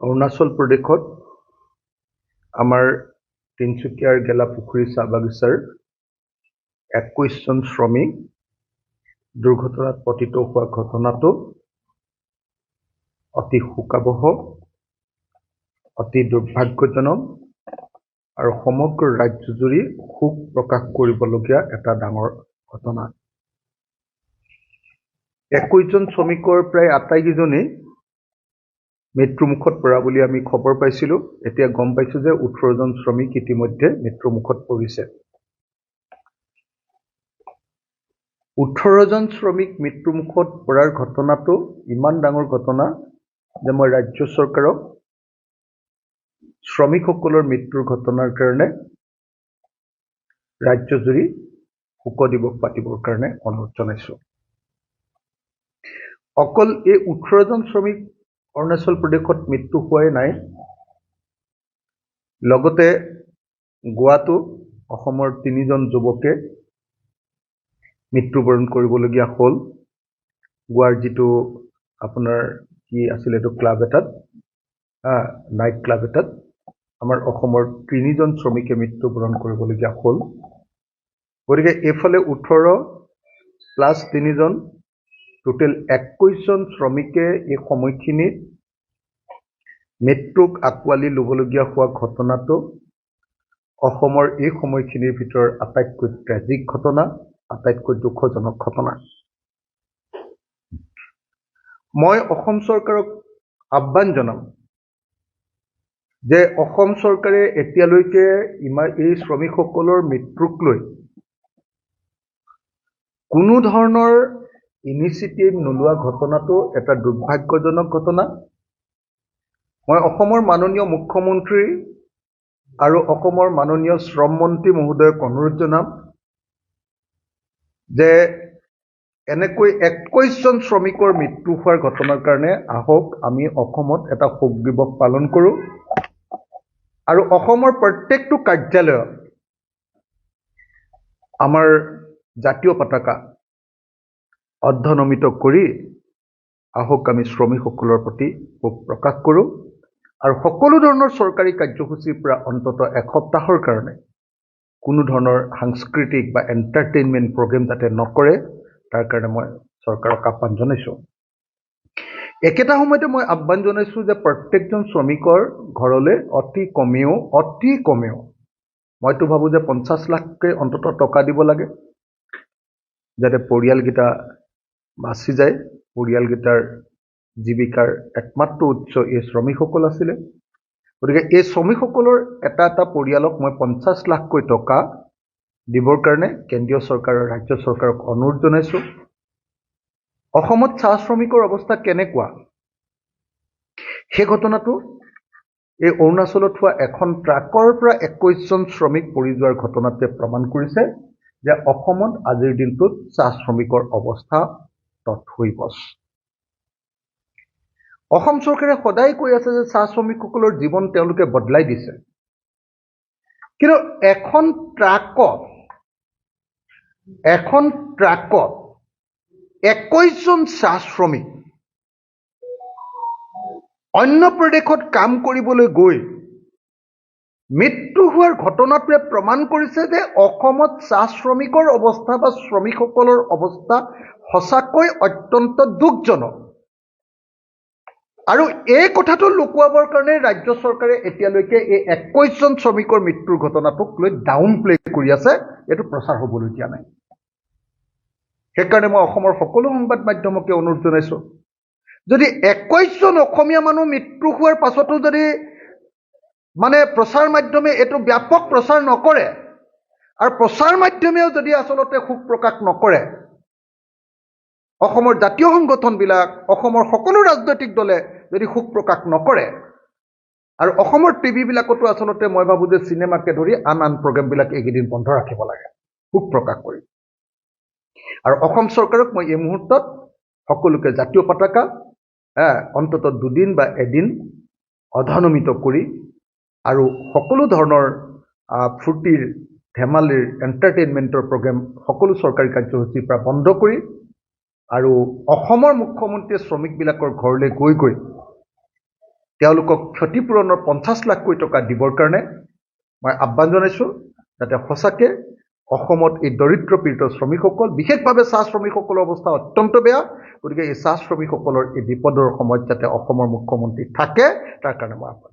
অৰুণাচল প্ৰদেশত আমাৰ তিনিচুকীয়াৰ গেলাপুখুৰী চাহ বাগিচাৰ 21জন শ্ৰমিক দুৰ্ঘটনাত পতিত হোৱা ঘটনাটো অতি শোকাবহ, অতি দুৰ্ভাগ্যজনক আৰু সমগ্ৰ ৰাজ্যজুৰি শোক প্ৰকাশ কৰিবলগীয়া এটা ডাঙৰ ঘটনা। 21জন শ্ৰমিকৰ প্ৰায় আটাইকেইজনেই মৃত্যুমুখত পৰা বুলি আমি খবৰ পাইছিলোঁ। এতিয়া গম পাইছোঁ যে 18জন শ্ৰমিক ইতিমধ্যে মৃত্যুমুখত পৰিছে। 18জন শ্ৰমিক মৃত্যুমুখত পৰাৰ ঘটনাটো ইমান ডাঙৰ ঘটনা যে মই ৰাজ্য চৰকাৰক শ্ৰমিকসকলৰ মৃত্যুৰ ঘটনাৰ কাৰণে ৰাজ্যজুৰি শোক দিৱস পাতিবৰ কাৰণে অনুৰোধ জনাইছোঁ। অকল এই 18জন শ্ৰমিক অৰুণাচল প্ৰদেশত মৃত্যু হোৱাই নাই, লগতে গোৱাতো অসমৰ 3জন যুৱকে মৃত্যুবৰণ কৰিবলগীয়া হ'ল। গোৱাৰ যিটো আপোনাৰ কি আছিল এইটো ক্লাব এটাত, নাইট ক্লাব এটাত আমাৰ অসমৰ 3জন শ্ৰমিকে মৃত্যুবৰণ কৰিবলগীয়া হ'ল। গতিকে এইফালে 18 প্লাছ 3জন, টোটেল 21জন শ্ৰমিকে এই সময়খিনিত মৃত্যুক আঁকোৱালি ল'বলগীয়া হোৱা ঘটনাটো অসমৰ এই সময়খিনিৰ ভিতৰত আটাইতকৈ ট্ৰেজিক ঘটনা, আটাইতকৈ দুখজনক ঘটনা। মই অসম চৰকাৰক আহ্বান জনাম যে অসম চৰকাৰে এতিয়ালৈকে এই শ্ৰমিকসকলৰ মৃত্যুক লৈ কোনো ধৰণৰ ইনিচিয়েটিভ নোলোৱা ঘটনাটো এটা দুৰ্ভাগ্যজনক ঘটনা। মই অসমৰ মাননীয় মুখ্যমন্ত্ৰী আৰু অসমৰ মাননীয় শ্ৰম মন্ত্ৰী মহোদয়ক অনুৰোধ জনাম যে এনেকৈ 21জন শ্ৰমিকৰ মৃত্যু হোৱাৰ ঘটনাৰ কাৰণে আহক আমি অসমত এটা শোক দিৱস পালন কৰোঁ আৰু অসমৰ প্ৰত্যেকটো কাৰ্যালয়ত আমাৰ জাতীয় পতাকা অৰ্ধনমিত কৰি আহক আমি শ্ৰমিকসকলৰ প্ৰতি শোক প্ৰকাশ কৰোঁ আৰু সকলো ধৰণৰ চৰকাৰী কাৰ্যসূচীৰ পৰা অন্ততঃ এসপ্তাহৰ কাৰণে কোনো ধৰণৰ সাংস্কৃতিক বা এণ্টাৰটেইনমেণ্ট প্ৰগ্ৰেম যাতে নকৰে তাৰ কাৰণে মই চৰকাৰক আহ্বান জনাইছোঁ। একেটা সময়তে মই আহ্বান জনাইছোঁ যে প্ৰত্যেকজন শ্ৰমিকৰ ঘৰলৈ অতি কমেও মইতো ভাবোঁ যে 50 লাখকৈ অন্ততঃ টকা দিব লাগে যাতে পৰিয়ালকেইটা বাচি যায়। পৰিয়ালকেইটাৰ জীৱিকাৰ একমাত্ৰ উৎস এই শ্ৰমিকসকল আছিলে। গতিকে এই শ্ৰমিকসকলৰ এটা এটা পৰিয়ালক মই 50 লাখকৈ টকা দিবৰ কাৰণে কেন্দ্ৰীয় চৰকাৰ আৰু ৰাজ্য চৰকাৰক অনুৰোধ জনাইছোঁ। অসমত চাহ শ্ৰমিকৰ অৱস্থা কেনেকুৱা সেই ঘটনাটো এই অৰুণাচলত হোৱা এখন ট্ৰাকৰ পৰা 21জন শ্ৰমিক পৰি যোৱাৰ ঘটনাটোৱে প্ৰমাণ কৰিছে যে অসমত আজিৰ দিনটোত চাহ শ্ৰমিকৰ অৱস্থা তৎসৈবচ। অসম চৰকাৰে সদায় কৈ আছে যে চাহ শ্ৰমিকসকলৰ জীৱন তেওঁলোকে বদলাই দিছে, কিন্তু এখন ট্ৰাকত 21জন চাহ শ্ৰমিক অন্য প্ৰদেশত কাম কৰিবলৈ গৈ মৃত্যু হোৱাৰ ঘটনাটোৱে প্ৰমাণ কৰিছে যে অসমত চাহ শ্ৰমিকৰ অৱস্থা বা শ্ৰমিকসকলৰ অৱস্থা সঁচাকৈ অত্যন্ত দুখজনক। আৰু এই কথাটো লুকুৱাবৰ কাৰণে ৰাজ্য চৰকাৰে এতিয়ালৈকে এই 21জন শ্ৰমিকৰ মৃত্যুৰ ঘটনাটোক লৈ ডাউন প্লে কৰি আছে, এইটো প্ৰচাৰ হ'বলৈ দিয়া নাই। সেইকাৰণে মই অসমৰ সকলো সংবাদ মাধ্যমকে অনুৰোধ জনাইছোঁ, যদি 21জন অসমীয়া মানুহ মৃত্যু হোৱাৰ পাছতো যদি প্ৰচাৰ মাধ্যমে এইটো ব্যাপক প্ৰচাৰ নকৰে আৰু প্ৰচাৰ মাধ্যমেও যদি আচলতে শোক প্ৰকাশ নকৰে, অসমৰ জাতীয় সংগঠনবিলাক, অসমৰ সকলো ৰাজনৈতিক দলে যদি শোক প্ৰকাশ নকৰে আৰু অসমৰ টিভিবিলাকতো আচলতে মই ভাবোঁ যে চিনেমাকে ধৰি আন প্ৰগ্ৰেমবিলাক এইকেইদিন বন্ধ ৰাখিব লাগে শোক প্ৰকাশ কৰি। আৰু অসম চৰকাৰক মই এই মুহূৰ্তত সকলোকে জাতীয় পতাকা অন্ততঃ 2 দিন বা এদিন অৰ্ধনমিত কৰি আৰু সকলো ধৰণৰ ফূৰ্তিৰ ধেমালিৰ এণ্টাৰটেইনমেণ্টৰ প্ৰগ্ৰেম সকলো চৰকাৰী কাৰ্যসূচীৰ পৰা বন্ধ কৰি আৰু অসমৰ মুখ্যমন্ত্ৰীয়ে শ্ৰমিকবিলাকৰ ঘৰলৈ গৈ তেওঁলোকক ক্ষতিপূৰণৰ 50 লাখ কোটি টকা দিবৰ কাৰণে মই আহ্বান জনাইছোঁ, যাতে সঁচাকৈ অসমত এই দৰিদ্ৰ পীড়িত শ্ৰমিকসকল, বিশেষভাৱে চাহ শ্ৰমিকসকলৰ অৱস্থা অত্যন্ত বেয়া। গতিকে এই চাহ শ্ৰমিকসকলৰ এই বিপদৰ সময়ত যাতে অসমৰ মুখ্যমন্ত্ৰী থাকে, তাৰ কাৰণে মই আহ্বান